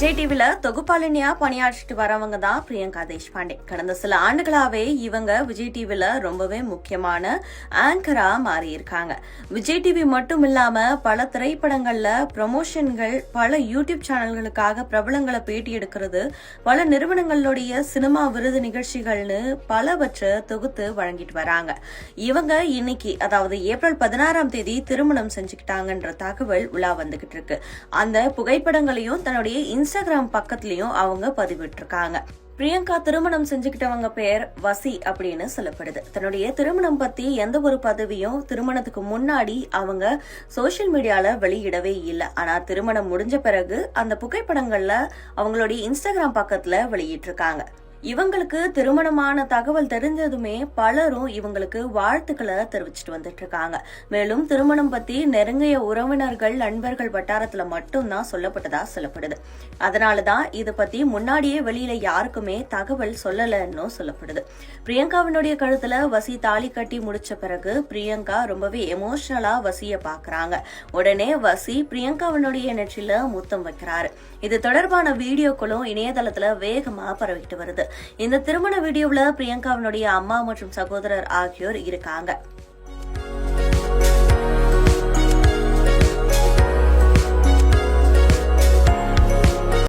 விஜய் டிவில தொகுப்பாளினியா பணியாற்றிட்டு வரவங்க தான் பிரியங்கா தேஷ்பாண்டே. கடந்த சில ஆண்டுகளாவே இவங்க விஜய் டிவில ரொம்பவே முக்கியமான ஆங்கரா மாறி இருக்காங்க. விஜய் டிவி மட்டும் இல்லாம பல திரைப்படங்கள்ல ப்ரமோஷன்கள், பல யூடியூப் சேனல்களுக்காக பிரபலங்களை பேட்டி எடுக்கிறது, பல நிறுவனங்களுடைய சினிமா விருது நிகழ்ச்சிகள்னு பலவற்றை தொகுத்து வழங்கிட்டு வராங்க. இவங்க இன்னைக்கு, அதாவது ஏப்ரல் 16ஆம் தேதி திருமணம் செஞ்சுக்கிட்டாங்கன்ற தகவல் உலா வந்துகிட்டு இருக்கு. அந்த புகைப்படங்களையும் தன்னுடைய இன்ஸ்டாகிராம் பக்கத்திலயும் அவங்க பதிவிட்டிருக்காங்க. பிரியங்கா திருமணம் செஞ்சுக்கிட்டவங்க பேர் வசி அப்படின்னு சொல்லப்படுது. தன்னுடைய திருமணம் பத்தி எந்த ஒரு பதவியும் திருமணத்துக்கு முன்னாடி அவங்க சோசியல் மீடியால வெளியிடவே இல்லை. ஆனா திருமணம் முடிஞ்ச பிறகு அந்த புகைப்படங்கள்ல அவங்களுடைய இன்ஸ்டாகிராம் பக்கத்துல வெளியிட்டிருக்காங்க. இவங்களுக்கு திருமணமான தகவல் தெரிஞ்சதுமே பலரும் இவங்களுக்கு வாழ்த்துக்களை தெரிவிச்சுட்டு வந்துட்டு இருக்காங்க. மேலும் திருமணம் பத்தி நெருங்கிய உறவினர்கள், நண்பர்கள் வட்டாரத்துல மட்டும்தான் சொல்லப்பட்டதா சொல்லப்படுது. அதனாலதான் இதை பத்தி முன்னாடியே வெளியில யாருக்குமே தகவல் சொல்லலன்னு சொல்லப்படுது. பிரியங்காவினுடைய கழுத்துல வசி தாலி கட்டி முடிச்ச பிறகு பிரியங்கா ரொம்பவே எமோஷனலா வசிய பாக்குறாங்க. உடனே வசி பிரியங்காவினுடைய நெற்றில முத்தம் வைக்கிறாரு. இது தொடர்பான வீடியோக்களும் இணையதளத்துல வேகமா பரவிட்டு வருது. இந்த திருமண வீடியோவில் பிரியங்காவினுடைய அம்மா மற்றும் சகோதரர் ஆகியோர் இருக்காங்க.